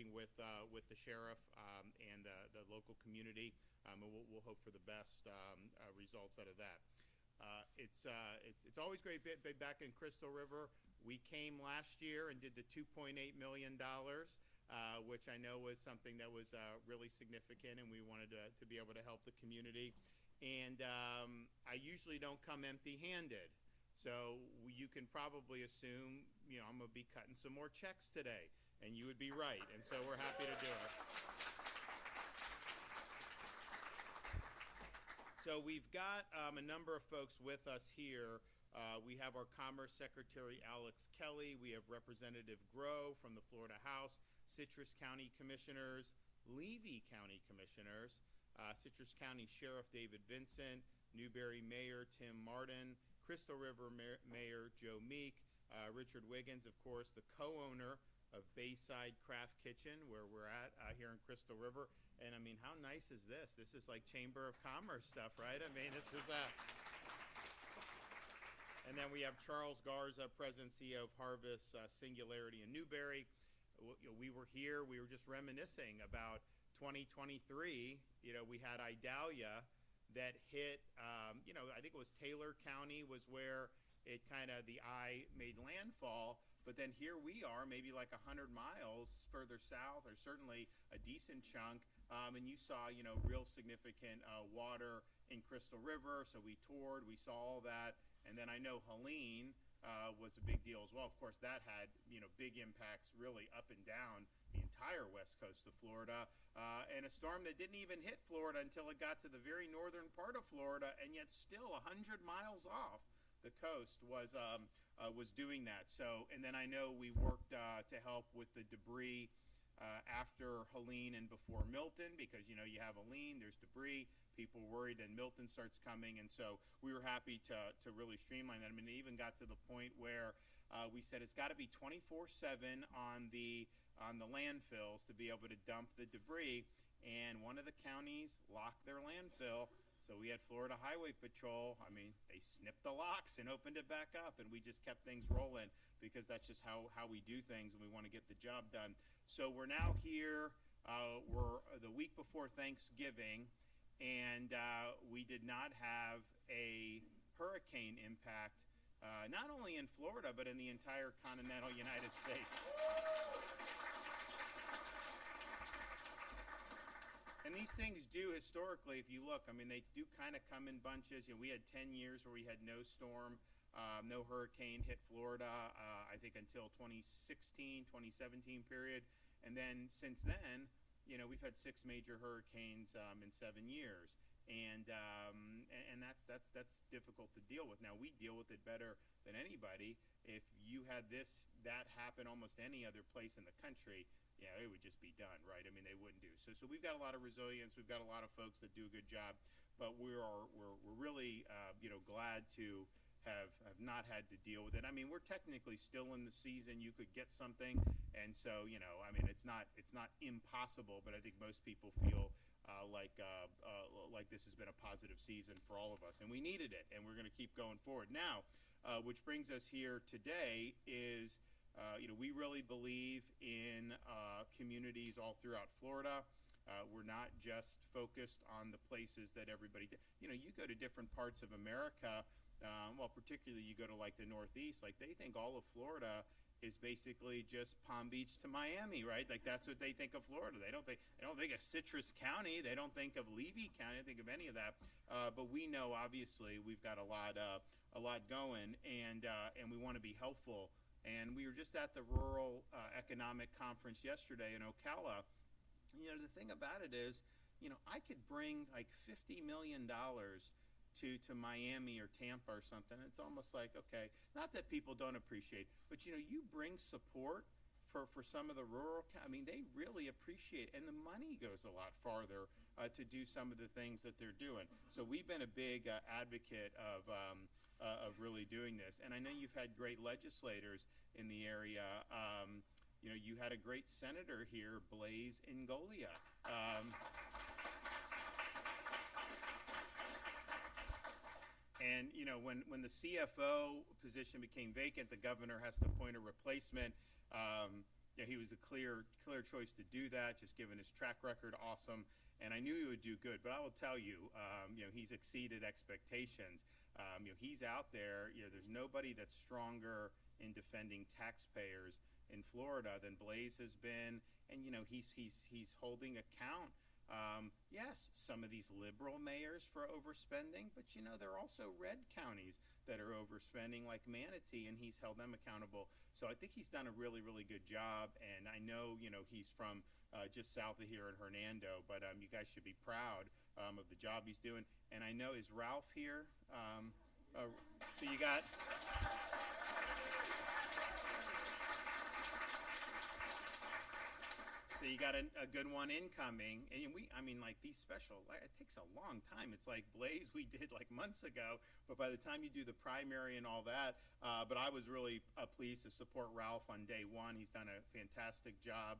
working with the sheriff and the local community, and we'll hope for the best results out of that. It's always great to be back in Crystal River. We came last year and did the $2.8 million, which I know was something that was really significant, and we wanted to be able to help the community. And I usually don't come empty-handed, so you can probably assume, I'm going to be cutting some more checks today, and you would be right, and so we're happy to do it. So we've got a number of folks with us here. We have our Commerce Secretary, Alex Kelly. We have Representative Groh from the Florida House, Citrus County Commissioners, Levy County Commissioners, Citrus County Sheriff David Vincent, Newberry Mayor Tim Martin, Crystal River Mayor Joe Meek, Richard Wiggins, of course, the co-owner of Bayside Craft Kitchen, where we're at here in Crystal River. And I mean, how nice is this? This is like Chamber of Commerce stuff, right? I mean, this is and then we have Charles Garza, President and CEO of Harvest Singularity in Newberry. We were here, we were just reminiscing about 2023. We had Idalia that hit, I think it was Taylor County was where it kind of, the eye made landfall. But then here we are, maybe like 100 miles further south, or certainly a decent chunk, and you saw, real significant water in Crystal River. So we toured, we saw all that, and then I know Helene was a big deal as well. Of course, that had, big impacts really up and down the entire west coast of Florida, and a storm that didn't even hit Florida until it got to the very northern part of Florida, and yet still 100 miles off the coast was doing that. So, and then I know we worked to help with the debris after Helene and before Milton, because you have Helene, there's debris, people worried, and Milton starts coming, and so we were happy to really streamline that. I mean, it even got to the point where we said it's got to be 24/7 on the landfills to be able to dump the debris, and one of the counties locked their landfill. So we had Florida Highway Patrol. I mean, they snipped the locks and opened it back up, and we just kept things rolling, because that's just how we do things, and we want to get the job done. So we're now here. We're the week before Thanksgiving, and we did not have a hurricane impact, not only in Florida, but in the entire continental United States. And these things do, historically, if you look, I mean, they do kind of come in bunches. We had 10 years where we had no storm, no hurricane hit Florida, I think until 2016, 2017 period. And then since then, we've had 6 major hurricanes in 7 years. And that's difficult to deal with. Now, we deal with it better than anybody. If you had that happen almost any other place in the country, it would just be done, right? I mean, they wouldn't do. So we've got a lot of resilience. We've got a lot of folks that do a good job, but we're really glad to have not had to deal with it. I mean, we're technically still in the season. You could get something, and so I mean, it's not impossible, but I think most people feel like this has been a positive season for all of us, and we needed it, and we're going to keep going forward. Now, which brings us here today is. We really believe in communities all throughout Florida. We're not just focused on the places that everybody, you go to different parts of America, particularly you go to like the Northeast, like they think all of Florida is basically just Palm Beach to Miami, right? Like that's what they think of Florida. They don't think of Citrus County. They don't think of Levy County. They don't think of any of that. But we know, obviously, we've got a lot going, and we want to be helpful. And we were just at the Rural Economic Conference yesterday in Ocala. The thing about it is, I could bring like $50 million to Miami or Tampa or something. It's almost like, okay, not that people don't appreciate, but you bring support for some of the rural, I mean, they really appreciate it, and the money goes a lot farther to do some of the things that they're doing. So we've been a big advocate of really doing this, and I know you've had great legislators in the area. You had a great senator here, Blaise Ingoglia. And when the CFO position became vacant, the governor has to appoint a replacement. he was a clear choice to do that, just given his track record. Awesome. And I knew he would do good, but I will tell you, he's exceeded expectations. He's out there. There's nobody that's stronger in defending taxpayers in Florida than Blaze has been, and he's holding account. Yes, some of these liberal mayors for overspending, but there are also red counties that are overspending, like Manatee, and he's held them accountable. So I think he's done a really, really good job. And I know, he's from just south of here in Hernando, but you guys should be proud of the job he's doing. And I know, is Ralph here? So you got. So you got a good one incoming, and these special, it takes a long time. It's like Blaze we did like months ago, but by the time you do the primary and all that, but I was really pleased to support Ralph on day one. He's done a fantastic job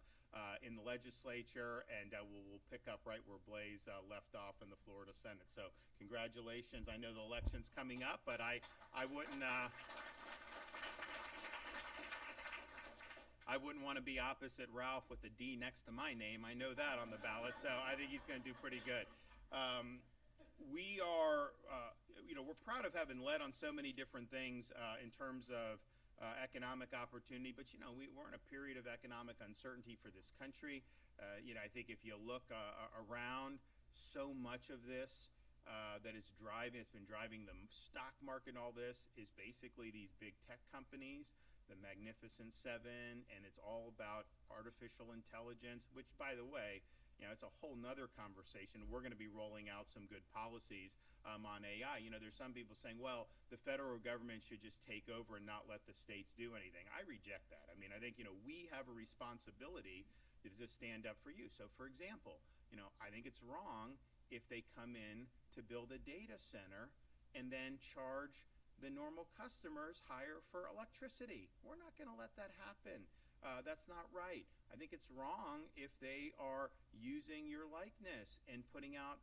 in the legislature, and we'll pick up right where Blaze left off in the Florida Senate. So congratulations. I know the election's coming up, but I wouldn't. I wouldn't want to be opposite Ralph with the D next to my name. I know that on the ballot, so I think he's going to do pretty good. We are, we're proud of having led on so many different things in terms of economic opportunity, but we're in a period of economic uncertainty for this country. I think if you look around, so much of this it's been driving the stock market and all this is basically these big tech companies, the Magnificent Seven, and it's all about artificial intelligence, which, by the way, it's a whole nother conversation. We're going to be rolling out some good policies on AI. There's some people saying, well, the federal government should just take over and not let the states do anything. I reject that. I think, we have a responsibility to stand up for you. So, for example, I think it's wrong if they come in to build a data center and then charge the normal customers higher for electricity. We're not going to let that happen. That's not right. I think it's wrong if they are using your likeness and putting out,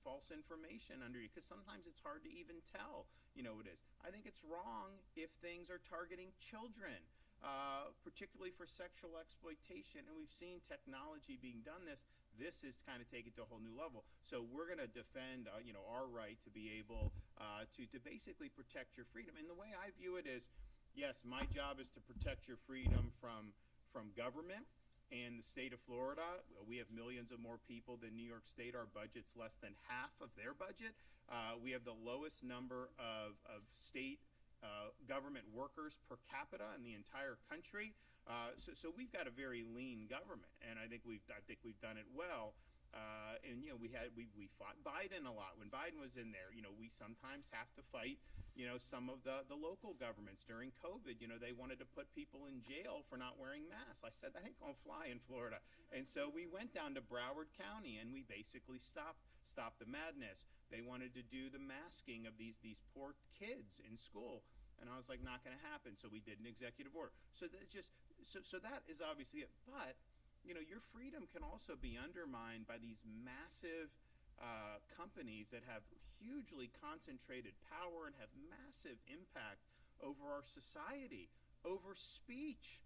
false information under you, because sometimes it's hard to even tell, it is. I think it's wrong if things are targeting children, particularly for sexual exploitation. And we've seen technology being done this. This is kind of take it to a whole new level. So we're going to defend, our right to be able to basically protect your freedom. And the way I view it is, yes, my job is to protect your freedom from government. And the state of Florida, we have millions of more people than New York State. Our budget's less than half of their budget. We have the lowest number of state government workers per capita in the entire country. So we've got a very lean government, and I think we've done it well. And we fought Biden a lot when Biden was in there. We sometimes have to fight some of the local governments during COVID. They wanted to put people in jail for not wearing masks. I said that ain't gonna fly in Florida. And so we went down to Broward County and we basically stopped the madness. They wanted to do the masking of these poor kids in school. And I was like, not going to happen. So we did an executive order. So that is obviously it. But your freedom can also be undermined by these massive companies that have hugely concentrated power and have massive impact over our society, over speech.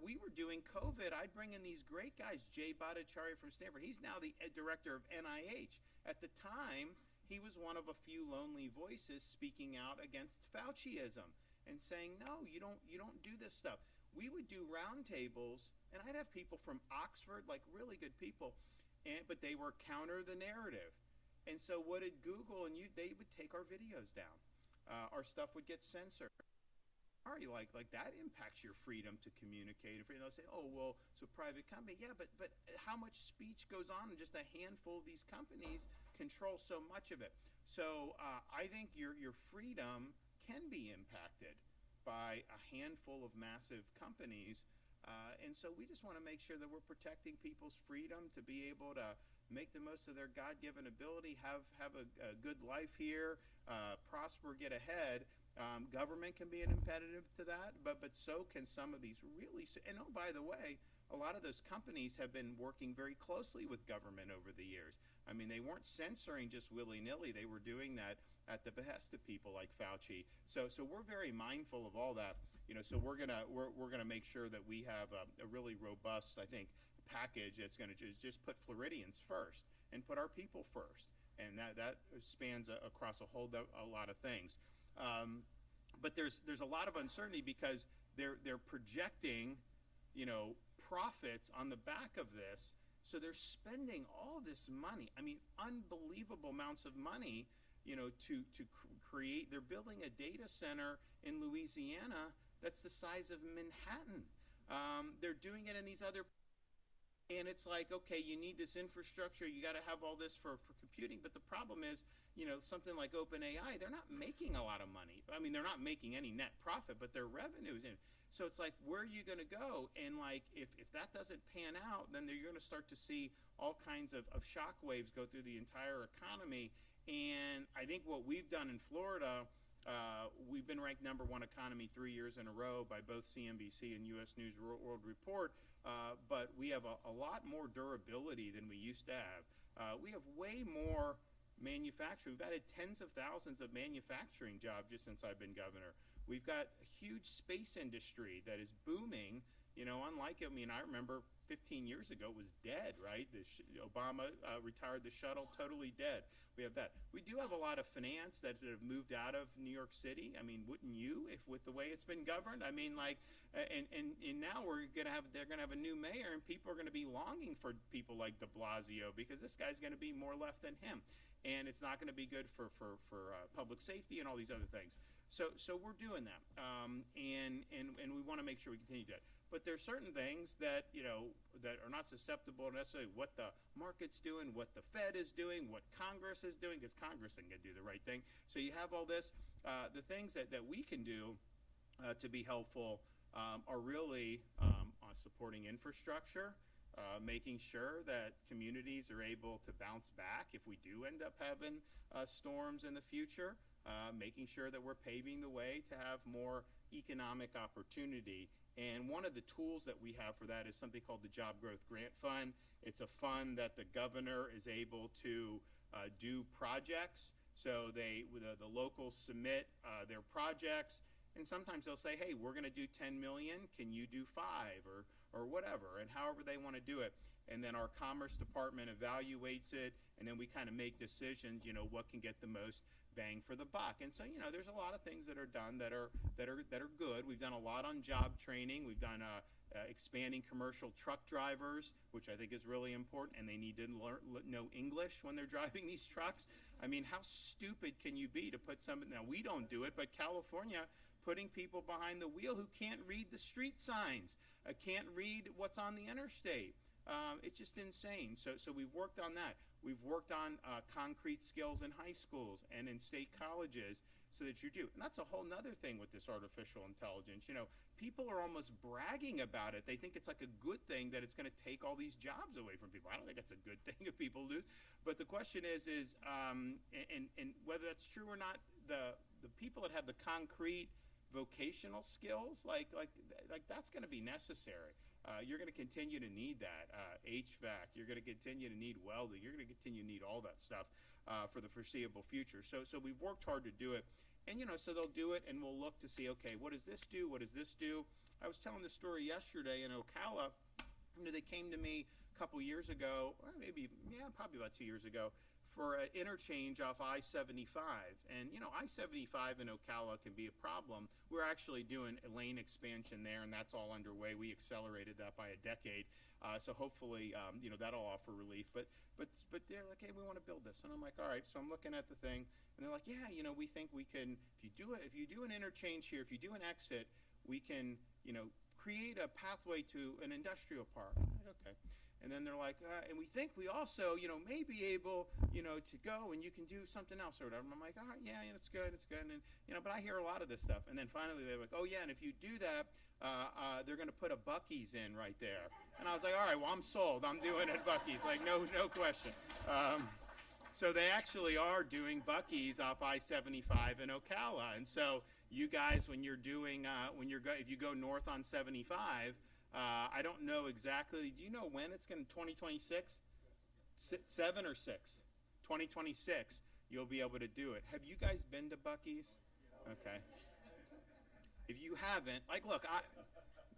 We were doing COVID. I'd bring in these great guys, Jay Bhattacharya from Stanford. He's now the director of NIH. At the time, he was one of a few lonely voices speaking out against Fauciism and saying, no, you don't do this stuff. We would do roundtables, and I'd have people from Oxford, like really good people, but they were counter the narrative. And so what did Google and they would take our videos down. Our stuff would get censored. Like that impacts your freedom to communicate. And they'll say, oh, well, it's a private company. Yeah, but how much speech goes on? And just a handful of these companies control so much of it. So I think your freedom can be impacted by a handful of massive companies. And so we just want to make sure that we're protecting people's freedom to be able to make the most of their God-given ability, have a good life here, prosper, get ahead. Government can be an impediment to that, but so can some of these really. And oh, by the way, a lot of those companies have been working very closely with government over the years. I mean, they weren't censoring just willy-nilly. They were doing that at the behest of people like Fauci. So we're very mindful of all that. So we're gonna make sure that we have a really robust, I think, package that's gonna just put Floridians first and put our people first, and that spans across a lot of things. But there's a lot of uncertainty because they're projecting, profits on the back of this. So they're spending all this money. I mean, unbelievable amounts of money, to create. They're building a data center in Louisiana that's the size of Manhattan. They're doing it in these other. And it's like, okay, you need this infrastructure, you got to have all this for computing, but the problem is, something like OpenAI, they're not making a lot of money. I mean, they're not making any net profit, but their revenues in. So it's like, where are you going to go? And like, if that doesn't pan out, then you're going to start to see all kinds of shock waves go through the entire economy. And I think what we've done in Florida, we've been ranked #1 economy 3 years in a row by both CNBC and U.S. News World Report, but we have a lot more durability than we used to have. We have way more manufacturing. We've added tens of thousands of manufacturing jobs just since I've been governor. We've got a huge space industry that is booming. Unlike, I remember 15 years ago it was dead, right? Obama retired the shuttle, totally dead. We have that. We do have a lot of finance that have moved out of New York City. I mean, wouldn't you, if with the way it's been governed? I mean, like, and now they're gonna have a new mayor, and people are gonna be longing for people like De Blasio because this guy's gonna be more left than him, and it's not gonna be good for public safety and all these other things. So we're doing that, and we want to make sure we continue to do that. But there's certain things that that are not susceptible to necessarily what the market's doing, what the Fed is doing, what Congress is doing, because Congress isn't going to do the right thing. So you have all this. The things that we can do to be helpful are really on supporting infrastructure, making sure that communities are able to bounce back if we do end up having storms in the future, making sure that we're paving the way to have more economic opportunity. And one of the tools that we have for that is something called the Job Growth Grant Fund. It's a fund that the governor is able to do projects. So the locals submit their projects, and sometimes they'll say, hey, we're going to do 10 million. Can you do 5 or whatever, and however they want to do it. And then our Commerce Department evaluates it, and then we kind of make decisions, what can get the most bang for the buck. And so, there's a lot of things that are done that are good. We've done a lot on job training. We've done expanding commercial truck drivers, which I think is really important, and they need to know English when they're driving these trucks. I mean, how stupid can you be to put now we don't do it, but California putting people behind the wheel who can't read the street signs, can't read what's on the interstate. It's just insane. So we've worked on that. We've worked on concrete skills in high schools and in state colleges so that you do. And that's a whole nother thing with this artificial intelligence. People are almost bragging about it. They think it's like a good thing that it's going to take all these jobs away from people. I don't think it's a good thing if people do. But the question is and whether that's true or not, the people that have the concrete vocational skills, like that's going to be necessary. You're going to continue to need that. HVAC, you're going to continue to need welding, you're going to continue to need all that stuff for the foreseeable future. So we've worked hard to do it. And, so they'll do it, and we'll look to see, okay, what does this do? What does this do? I was telling the story yesterday in Ocala. They came to me a couple years ago, probably about 2 years ago, for an interchange off I-75. And, I-75 in Ocala can be a problem. We're actually doing a lane expansion there, and that's all underway. We accelerated that by a decade. So hopefully, that'll offer relief. But they're like, hey, we want to build this. And I'm like, all right. So I'm looking at the thing, and they're like, yeah, we think we can, if you do an interchange here, if you do an exit, we can, create a pathway to an industrial park. I'm like, okay. And then they're like, and we think we also, may be able, to go and you can do something else or whatever. And I'm like, all right, yeah, it's good. And, but I hear a lot of this stuff. And then finally they're like, oh yeah, and if you do that, they're going to put a Buc-ee's in right there. And I was like, all right, well, I'm sold. I'm doing it at Buc-ee's. Like, no question. So they actually are doing Buc-ee's off I-75 in Ocala. And so you guys, when you're doing, if you go north on 75, I don't know exactly. Do you know when it's going to, 2026? 7 or 6? 2026, you'll be able to do it. Have you guys been to Buc-ee's? Okay. If you haven't, like, look,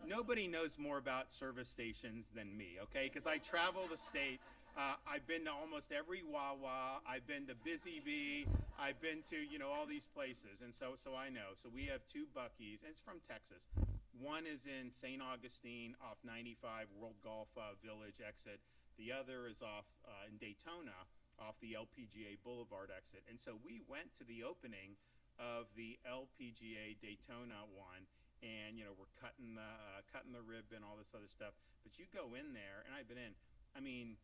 nobody knows more about service stations than me, okay? Because I travel the state. I've been to almost every Wawa. I've been to Busy Bee. I've been to, all these places. And so I know. So we have two Buc-ee's, and it's from Texas. One is in St. Augustine off 95, World Golf Village exit. The other is off in Daytona off the LPGA Boulevard exit. And so we went to the opening of the LPGA Daytona one, and we're cutting the ribbon, all this other stuff. But you go in there, and I've been in. I mean,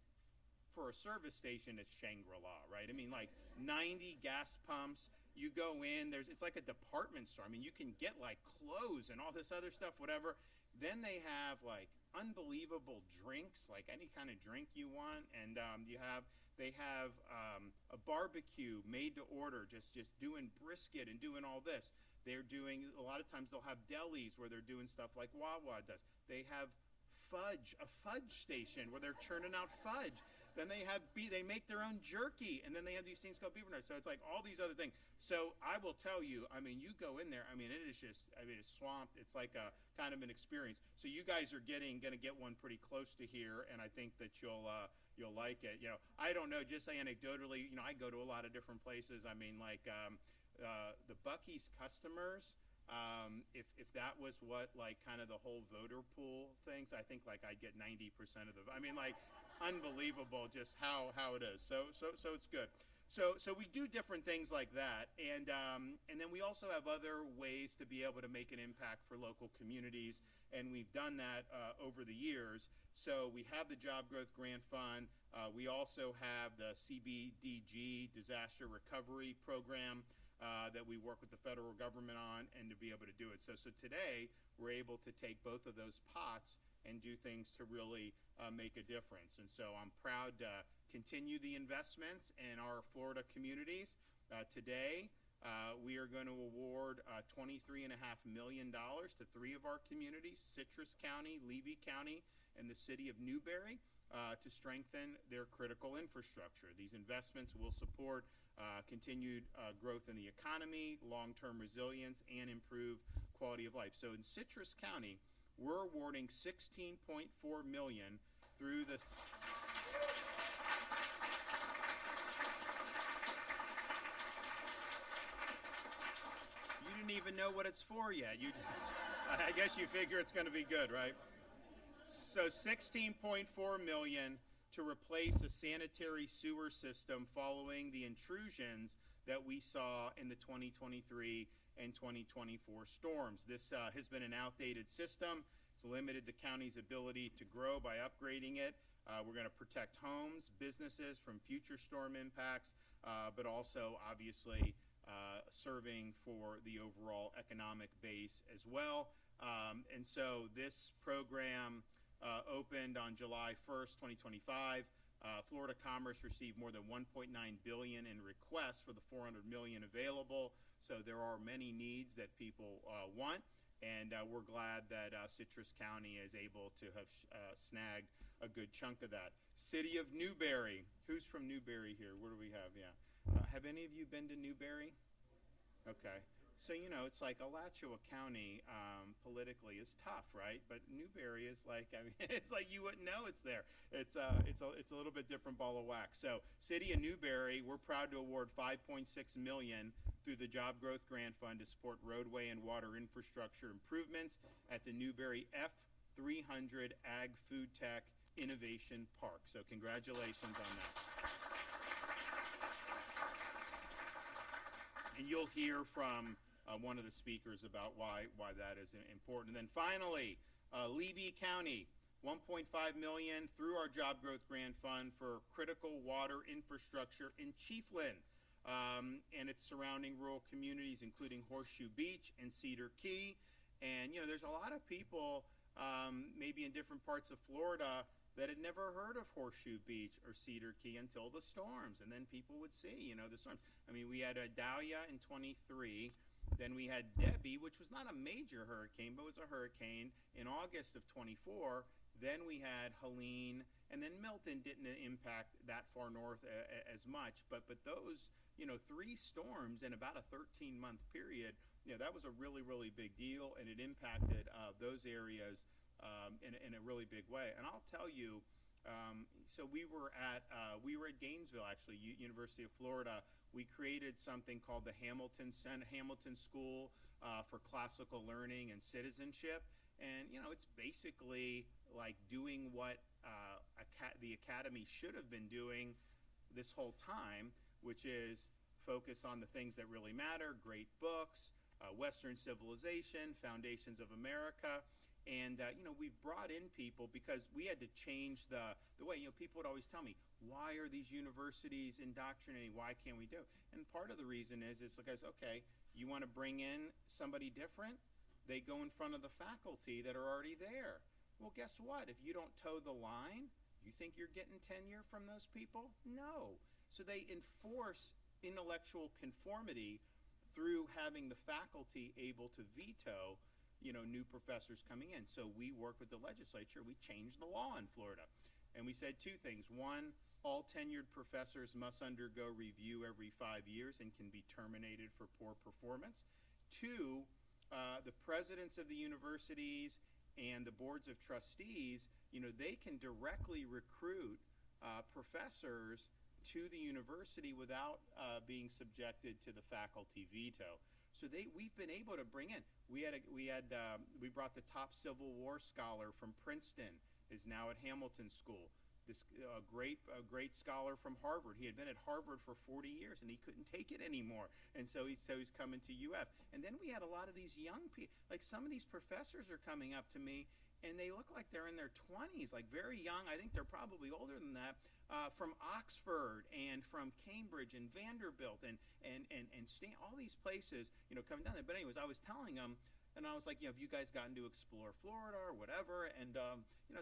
for a service station, it's Shangri-La, right? I mean, like 90 gas pumps. You go in, it's like a department store. I mean, you can get like clothes and all this other stuff, whatever. Then they have like unbelievable drinks, like any kind of drink you want, and they have a barbecue made to order, just doing brisket and doing all this. They're doing, a lot of times they'll have delis where they're doing stuff like Wawa does. They have a fudge station where they're churning out fudge. Then they make their own jerky, and then they have these things called beaver nuts. So it's like all these other things. So I will tell you, I mean, you go in there, I mean, it is just, I mean, it's swamped. It's like a kind of an experience. So you guys are going to get one pretty close to here, and I think that you'll like it. I don't know, just anecdotally, I go to a lot of different places. I mean, like the Buc-ee's customers. If that was what like kind of the whole voter pool things, I think like I'd get 90% of the. I mean, like unbelievable just how it is. So it's good. So we do different things like that, and then we also have other ways to be able to make an impact for local communities, and we've done that over the years. So we have the Job Growth Grant Fund. We also have the CBDG Disaster Recovery Program that we work with the federal government on, and to be able to do it. So today we're able to take both of those pots and do things to really make a difference. And so I'm proud to continue the investments in our Florida communities. Today we are going to award $23.5 million to three of our communities, Citrus County, Levy County, and the city of Newberry, to strengthen their critical infrastructure. These investments will support continued growth in the economy, long-term resilience, and improve quality of life. So in Citrus County, we're awarding $16.4 million through this. You didn't even know what it's for yet. I guess you figure it's going to be good, right? So $16.4 million to replace a sanitary sewer system following the intrusions that we saw in the 2023 and 2024 storms. This has been an outdated system. It's limited the county's ability to grow by upgrading it. We're going to protect homes, businesses from future storm impacts, but also obviously serving for the overall economic base as well. And so this program opened on July 1st, 2025. Florida Commerce received more than $1.9 billion in requests for the $400 million available. So there are many needs that people want, and we're glad that Citrus County is able to have snagged a good chunk of that. City of Newberry. Who's from Newberry here? What do we have? Yeah. Have any of you been to Newberry? Okay. So, it's like Alachua County politically is tough, right? But Newberry is like, I mean, it's like you wouldn't know it's there. It's a little bit different ball of wax. So, City of Newberry, we're proud to award $5.6 million through the Job Growth Grant Fund to support roadway and water infrastructure improvements at the Newberry F300 Ag Food Tech Innovation Park. So, congratulations on that. And you'll hear from one of the speakers about why that is important. And then finally, Levy County, $1.5 million through our Job Growth Grant Fund for critical water infrastructure in Chiefland and its surrounding rural communities, including Horseshoe Beach and Cedar Key. And, there's a lot of people maybe in different parts of Florida that had never heard of Horseshoe Beach or Cedar Key until the storms. And then people would see, the storms. I mean, we had Dahlia in 23. Then we had Debbie, which was not a major hurricane, but was a hurricane in August of 24. Then we had Helene And then Milton didn't impact that far north as much, but those, 3 storms in about a 13-month period, that was a really, really big deal, and it impacted those areas in a really big way. And I'll tell you, so we were at Gainesville, actually, University of Florida. We created something called the Hamilton School for Classical Learning and Citizenship, and it's basically like doing what the academy should have been doing this whole time, which is focus on the things that really matter: great books, Western civilization, foundations of America. And, we've brought in people because we had to change the way, people would always tell me, why are these universities indoctrinating? Why can't we do it? And part of the reason is because, okay, you want to bring in somebody different? They go in front of the faculty that are already there. Well, guess what? If you don't toe the line, you think you're getting tenure from those people? No. So they enforce intellectual conformity through having the faculty able to veto new professors coming in. So we worked with the legislature. We changed the law in Florida. And we said 2 things. 1, all tenured professors must undergo review every 5 years and can be terminated for poor performance. 2, the presidents of the universities and the boards of trustees, they can directly recruit professors to the university without being subjected to the faculty veto. So we've been able to bring in. We brought the top Civil War scholar from Princeton, is now at Hamilton School. This great scholar from Harvard. He had been at Harvard for 40 years and he couldn't take it anymore, and so he's coming to UF. And then we had a lot of these young people. Like some of these professors are coming up to me and they look like they're in their 20s, like very young. I think they're probably older than that. From Oxford and from Cambridge and Vanderbilt and all these places, coming down there. But anyways, I was telling them, and I was like, have you guys gotten to explore Florida or whatever? And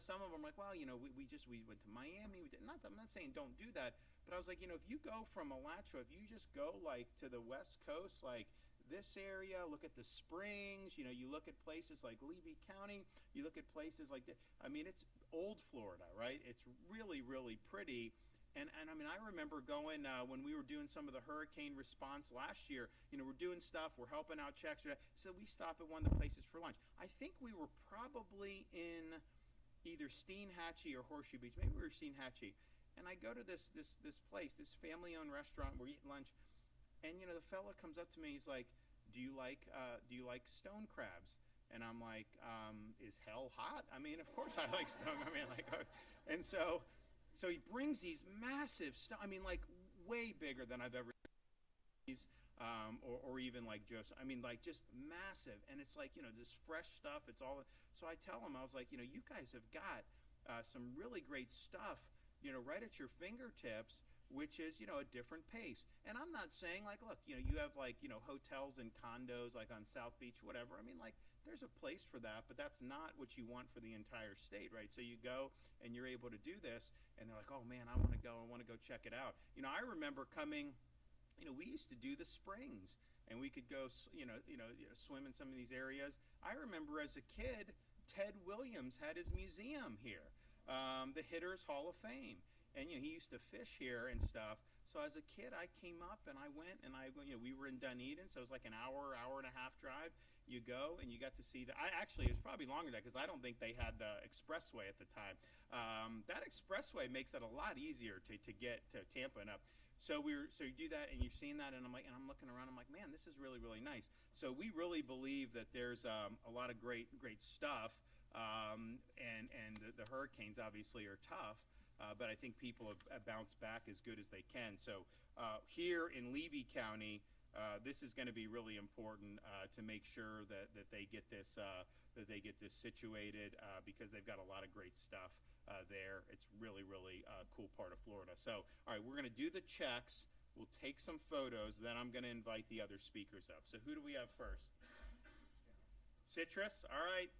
some of them are like, well, we went to Miami. I'm not saying don't do that, but I was like, if you go from Alachua, if you just go like to the West Coast, like this area, look at the Springs, you look at places like Levy County, you look at places like that. I mean, it's old Florida, right? It's really, really pretty. And I mean, I remember going when we were doing some of the hurricane response last year, we're doing stuff, we're helping out checks. So we stop at one of the places for lunch. I think we were probably in either Steinhatchee or Horseshoe Beach. Maybe we were Steinhatchee. And I go to this place, this family-owned restaurant, we're eating lunch. And the fella comes up to me. He's like, "Do you like stone crabs?" And I'm like, "Is hell hot?" I mean, of course I like stone. I mean, like, and so he brings these massive stone. I mean, like way bigger than I've ever seen. Or even like Joseph. I mean, like just massive. And it's like this fresh stuff. It's all. So I tell him, I was like, you guys have got some really great stuff, right at your fingertips, which is, a different pace. And I'm not saying like, look, you have like, hotels and condos like on South Beach, whatever. I mean, like there's a place for that, but that's not what you want for the entire state, right? So you go and you're able to do this and they're like, oh man, I want to go check it out. I remember coming, we used to do the springs and we could go, swim in some of these areas. I remember as a kid, Ted Williams had his museum here, the Hitters Hall of Fame. And he used to fish here and stuff. So as a kid, I came up and I went and we were in Dunedin, so it was like an hour and a half drive. You go and you got to see it was probably longer than that because I don't think they had the expressway at the time. That expressway makes it a lot easier to get to Tampa and up. So you do that and you've seen that and I'm looking around. I'm like, man, this is really, really nice. So we really believe that there's a lot of great stuff. And the hurricanes obviously are tough. But I think people have bounced back as good as they can. So here in Levy County, this is going to be really important to make sure that they get this situated because they've got a lot of great stuff there. It's really, really cool part of Florida. So all right, we're going to do the checks. We'll take some photos. Then I'm going to invite the other speakers up. So who do we have first? Citrus. All right.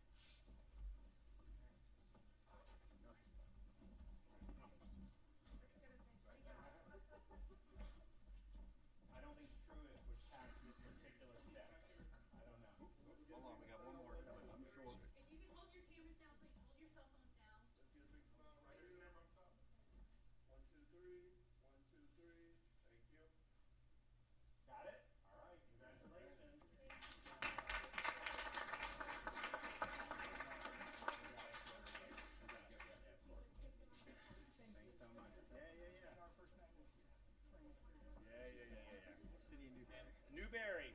city of Newberry. Newberry.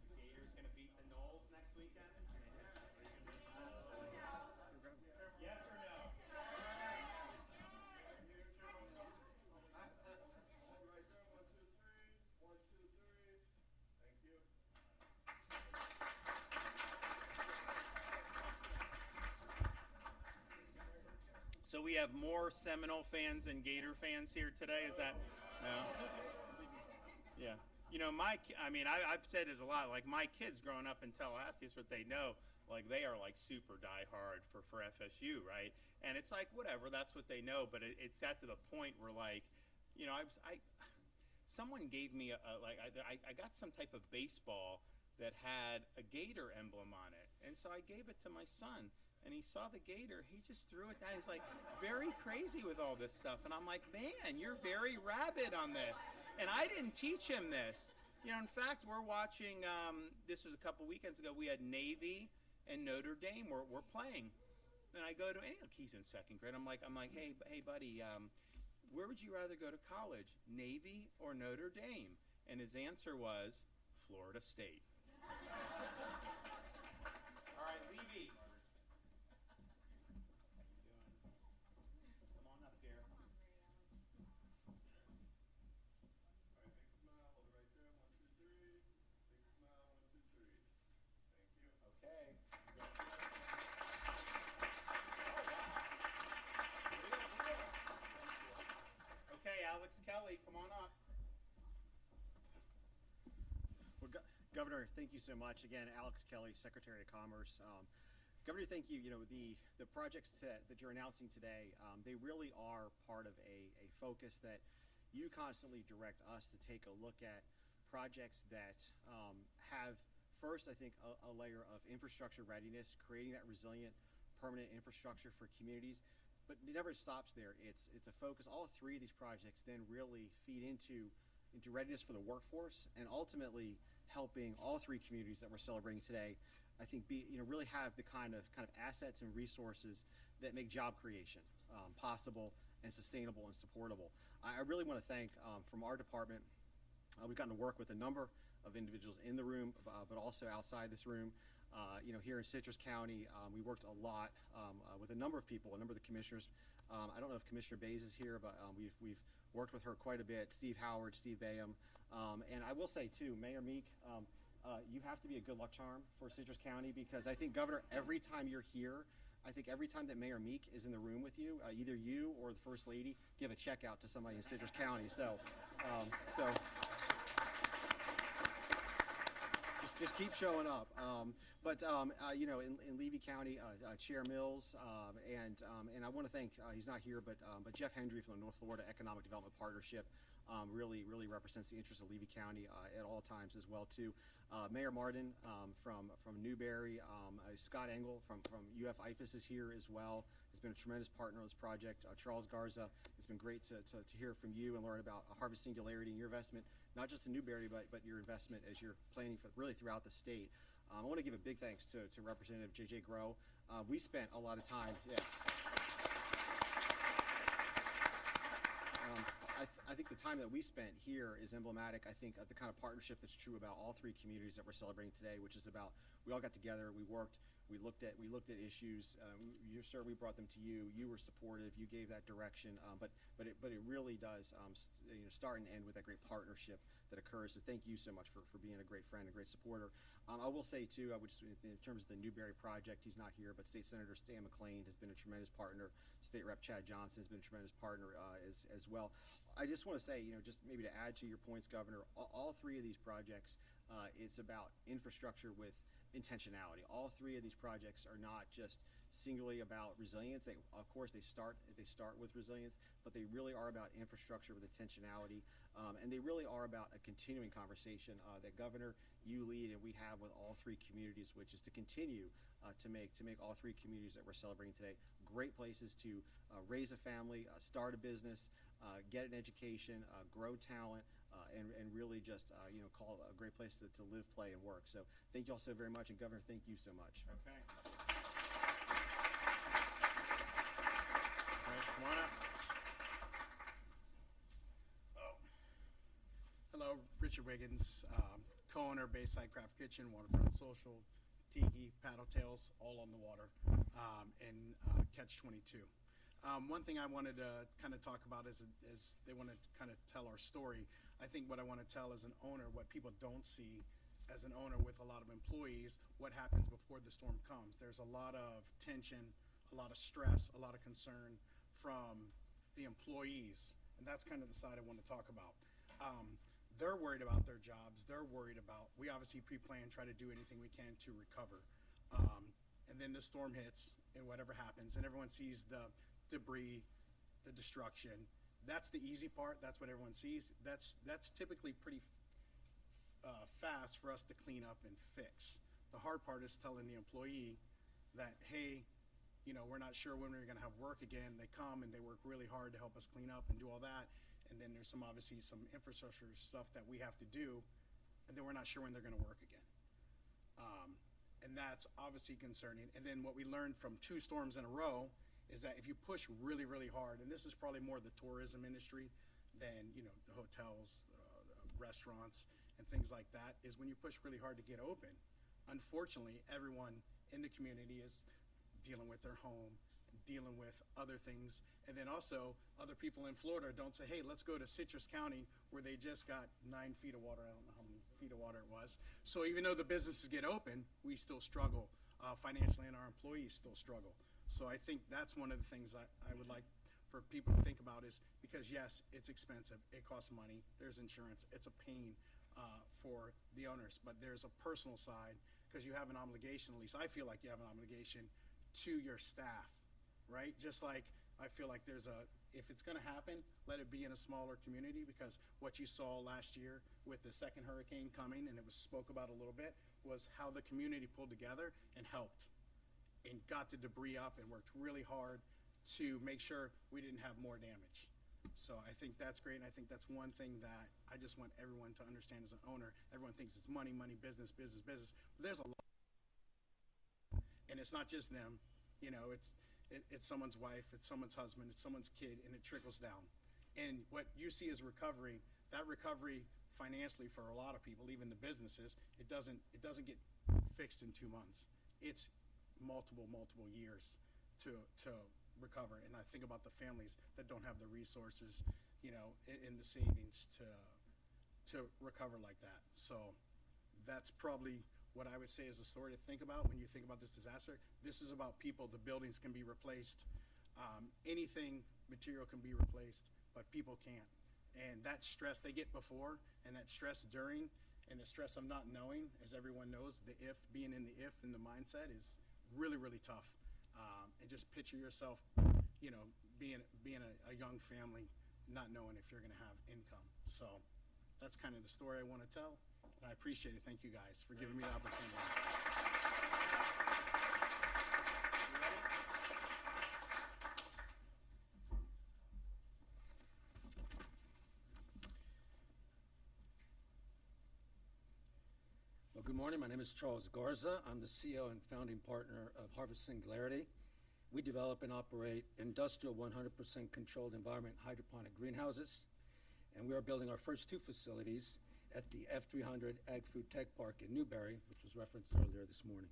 Gators going to beat the Knowles next weekend? Yes or no? Right there, 1, 2, 3. 1, 2, 3. Thank you. So we have more Seminole fans than Gator fans here today. Is that? No. Yeah. You know, I've said this a lot. Like my kids growing up in Tallahassee, that's what they know. Like they are like super diehard for FSU, right? And it's like whatever, that's what they know. But it's got to the point where like, you know, someone gave me I got some type of baseball that had a Gator emblem on it, and so I gave it to my son. And he saw the Gator, he just threw it down. He's like very crazy with all this stuff. And I'm like, man, you're very rabid on this. And I didn't teach him this. You know, in fact, we're watching, this was a couple weekends ago, we had Navy and Notre Dame. We're playing. And I go to, and he's in second grade. I'm like, hey buddy, where would you rather go to college, Navy or Notre Dame? And his answer was, Florida State. All right, Levy. Alex Kelly, come on up. Well, Governor, thank you so much. Again, Alex Kelly, Secretary of Commerce. Governor, thank you. You know, the projects that you're announcing today, they really are part of a focus that you constantly direct us to take a look at projects that have, first, I think, a layer of infrastructure readiness, creating that resilient, permanent infrastructure for communities. But it never stops there. It's a focus. All three of these projects then really feed into readiness for the workforce, and ultimately helping all three communities that we're celebrating today, I think, really have the kind of assets and resources that make job creation possible and sustainable and supportable. I really want to thank, from our department, we've gotten to work with a number of individuals in the room, but also outside this room. Here in Citrus County, we worked a lot with a number of people, a number of the commissioners. I don't know if Commissioner Bays is here, but we've worked with her quite a bit. Steve Howard, Steve Bayham, and I will say too, Mayor Meek, you have to be a good luck charm for Citrus County, because I think, Governor, every time you're here, I think every time that Mayor Meek is in the room with you, either you or the First Lady give a check out to somebody in Citrus County. So. Just keep showing up. In Levy County, Chair Mills, and I want to thank, he's not here, but Jeff Hendry from the North Florida Economic Development Partnership really represents the interests of Levy County at all times as well too. Mayor Martin from Newberry, Scott Engel from UF IFAS is here as well. Has been a tremendous partner on this project. Charles Garza, it's been great to hear from you and learn about Harvest Singularity and your investment, not just in Newberry, but your investment as you're planning for really throughout the state. I want to give a big thanks to Representative J.J. Grow. We spent a lot of time. Yeah. I think the time that we spent here is emblematic, I think, of the kind of partnership that's true about all three communities that we're celebrating today, which is about, we all got together, we worked, we looked at issues. Sir, we brought them to you. You were supportive. You gave that direction. But it really does start and end with that great partnership that occurs. So thank you so much for being a great friend, a great supporter. I will say too, in terms of the Newberry project, he's not here, but State Senator Stan McClain has been a tremendous partner. State Rep Chad Johnson has been a tremendous partner as well. I just want to say, just maybe to add to your points, Governor, all three of these projects, it's about infrastructure with intentionality. All three of these projects are not just singularly about resilience. Of course, they start with resilience, but they really are about infrastructure with intentionality, and they really are about a continuing conversation that, Governor, you lead and we have with all three communities, which is to continue to make all three communities that we're celebrating today great places to raise a family, start a business, get an education, grow talent, and really just call a great place to live, play, and work. So thank you all so very much, and Governor, thank you so much. Okay. Come on up. Hello, Richard Wiggins, co-owner of Bayside Craft Kitchen, Waterfront Social, Tiki, Paddle Tails, all on the water, and Catch 22. One thing I wanted to kind of talk about is they want to kind of tell our story. I think what I want to tell as an owner, what people don't see as an owner with a lot of employees, what happens before the storm comes. There's a lot of tension, a lot of stress, a lot of concern from the employees, and that's kind of the side I want to talk about. They're worried about their jobs. They're worried about, we obviously pre-plan, try to do anything we can to recover. And then the storm hits and whatever happens, and everyone sees the debris, the destruction. That's the easy part. That's what everyone sees. That's typically pretty fast for us to clean up and fix. The hard part is telling the employee that, hey, you know, we're not sure when we're going to have work again. They come and they work really hard to help us clean up and do all that. And then there's obviously some infrastructure stuff that we have to do, and then we're not sure when they're going to work again. And that's obviously concerning. And then what we learned from 2 storms in a row is that if you push really, really hard, and this is probably more the tourism industry than, you know, the hotels, restaurants, and things like that, is when you push really hard to get open, unfortunately, everyone in the community is dealing with their home, dealing with other things, and then also other people in Florida don't say, hey, let's go to Citrus County where they just got 9 feet of water. I don't know how many feet of water it was. So even though the businesses get open, we still struggle financially, and our employees still struggle. So I think that's one of the things I would like for people to think about, is because yes, it's expensive, it costs money, there's insurance, it's a pain for the owners, but there's a personal side, because you have an obligation, at least I feel like you have an obligation to your staff, right? Just like I feel like if it's going to happen, let it be in a smaller community, because what you saw last year with the second hurricane coming, and it was spoke about a little bit, was how the community pulled together and helped and got the debris up and worked really hard to make sure we didn't have more damage. So I think that's great, and I think that's one thing that I just want everyone to understand as an owner. Everyone thinks it's money, money, business, business, business. But there's a lot, and it's not just them. You know, it's someone's wife, it's someone's husband, it's someone's kid, and it trickles down. And what you see as recovery, that recovery financially for a lot of people, even the businesses, it doesn't get fixed in 2 months. It's multiple years to recover. And I think about the families that don't have the resources, you know, in the savings to recover like that. So that's probably what I would say is a story to think about when you think about this disaster. This is about people. The buildings can be replaced. Anything material can be replaced, but people can't. And that stress they get before, and that stress during, and the stress of not knowing, as everyone knows, being in the if in the mindset is really, really tough. And just picture yourself, you know, being a young family, not knowing if you're going to have income. So that's kind of the story I want to tell. And I appreciate it. Thank you guys for giving me the opportunity. Well, good morning. My name is Charles Garza. I'm the CEO and founding partner of Harvest Singularity. We develop and operate industrial 100% controlled environment hydroponic greenhouses, and we are building our first 2 facilities at the F300 Ag Food Tech Park in Newberry, which was referenced earlier this morning.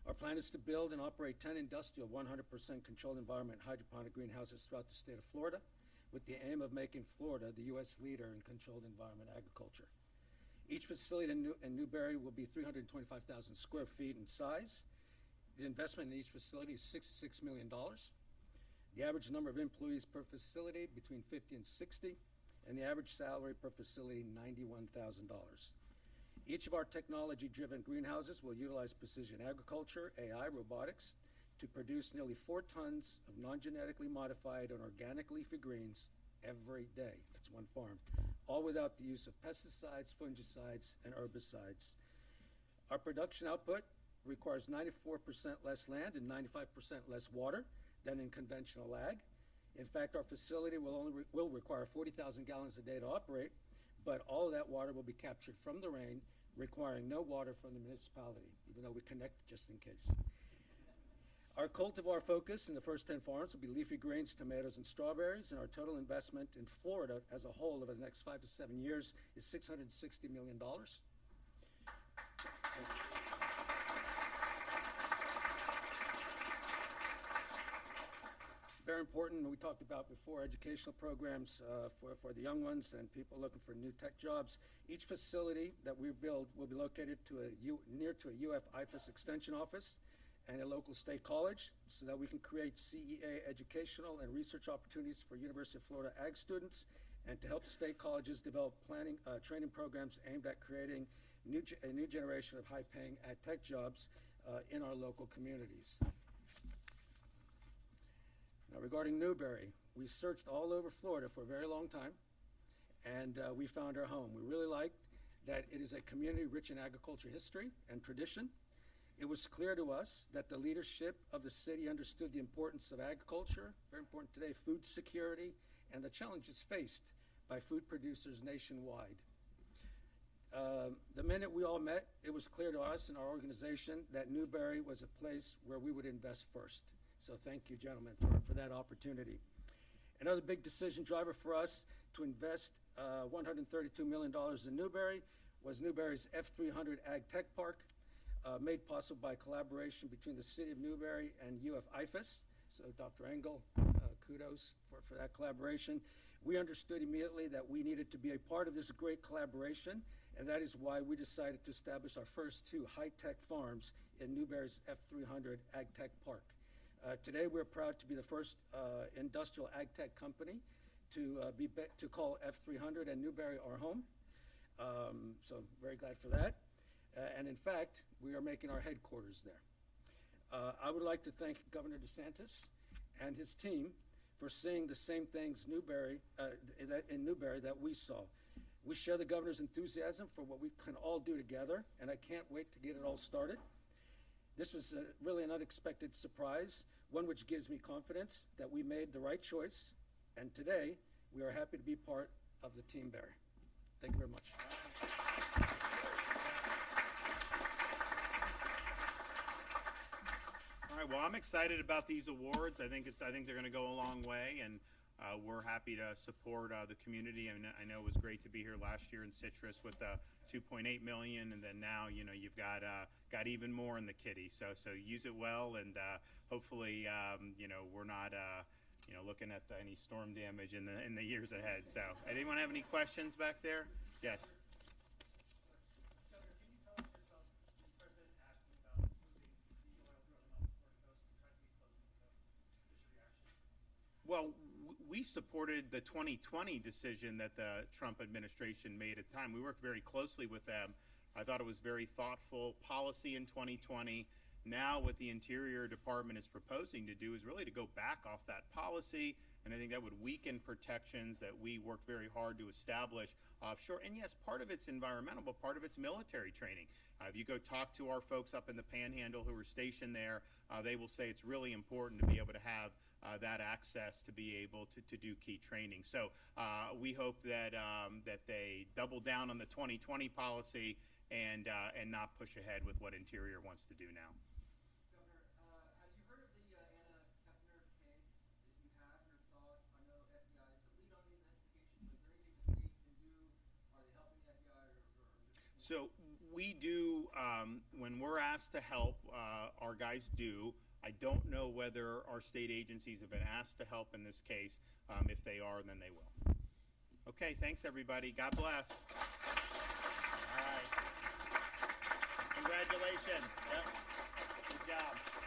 Our plan is to build and operate 10 industrial 100% controlled environment hydroponic greenhouses throughout the state of Florida, with the aim of making Florida the U.S. leader in controlled environment agriculture. Each facility in Newberry will be 325,000 square feet in size. The investment in each facility is $66 million. The average number of employees per facility between 50 and 60, and the average salary per facility $91,000. Each of our technology-driven greenhouses will utilize precision agriculture, AI, robotics, to produce nearly 4 tons of non-genetically modified and organic leafy greens every day. That's one farm, all without the use of pesticides, fungicides, and herbicides. Our production output requires 94% less land and 95% less water than in conventional ag. In fact, our facility will require 40,000 gallons a day to operate, but all of that water will be captured from the rain, requiring no water from the municipality, even though we connect just in case. Our cultivar focus in the first 10 farms will be leafy greens, tomatoes, and strawberries, and our total investment in Florida as a whole over the next 5 to 7 years is $660 million. Very important, we talked about before, educational programs for the young ones and people looking for new tech jobs. Each facility that we build will be located near to a UF IFAS extension office and a local state college so that we can create CEA educational and research opportunities for University of Florida ag students and to help state colleges develop training programs aimed at creating a new generation of high-paying ag tech jobs in our local communities. Now, regarding Newberry, we searched all over Florida for a very long time, and we found our home. We really liked that it is a community rich in agriculture history and tradition. It was clear to us that the leadership of the city understood the importance of agriculture, very important today, food security, and the challenges faced by food producers nationwide. The minute we all met, it was clear to us and our organization that Newberry was a place where we would invest first. So thank you, gentlemen, for that opportunity. Another big decision driver for us to invest $132 million in Newberry was Newberry's F300 Ag Tech Park, made possible by collaboration between the City of Newberry and UF IFAS. So Dr. Engel, kudos for that collaboration. We understood immediately that we needed to be a part of this great collaboration, and that is why we decided to establish our first 2 high-tech farms in Newberry's F300 Ag Tech Park. Today, we're proud to be the first industrial ag tech company to call F300 and Newberry our home. So very glad for that. And in fact, we are making our headquarters there. I would like to thank Governor DeSantis and his team for seeing the same things in Newberry that we saw. We share the governor's enthusiasm for what we can all do together, and I can't wait to get it all started. This was really an unexpected surprise, one which gives me confidence that we made the right choice, and today we are happy to be part of the Team Berry. Thank you very much. All right, well, I'm excited about these awards. I think they're going to go a long way, and we're happy to support the community. I mean, I know it was great to be here last year in Citrus with $2.8 million, and then now you've got even more in the kitty. So use it well, and hopefully we're not looking at any storm damage in the years ahead. So, anyone have any questions back there? Yes. Governor, can you tell us just the president asking about moving the oil drilling off the Florida coast and trying to be close to the coast? Just your reaction. Well, we supported the 2020 decision that the Trump administration made at the time. We worked very closely with them. I thought it was very thoughtful policy in 2020. Now what the Interior Department is proposing to do is really to go back off that policy, and I think that would weaken protections that we worked very hard to establish offshore. And yes, part of it's environmental, but part of it's military training. If you go talk to our folks up in the Panhandle who are stationed there, they will say it's really important to be able to have that access to be able to do key training. So we hope that they double down on the 2020 policy and not push ahead with what Interior wants to do now. Governor, have you heard of the Anna Kepner case? If you have, your thoughts? I know FBI is the lead on the investigation, but is there anything the state can do? Are they helping the FBI or just? So we do, when we're asked to help, our guys do. I don't know whether our state agencies have been asked to help in this case. If they are, then they will. Okay, thanks everybody. God bless. All right. Congratulations. Yep. Good job.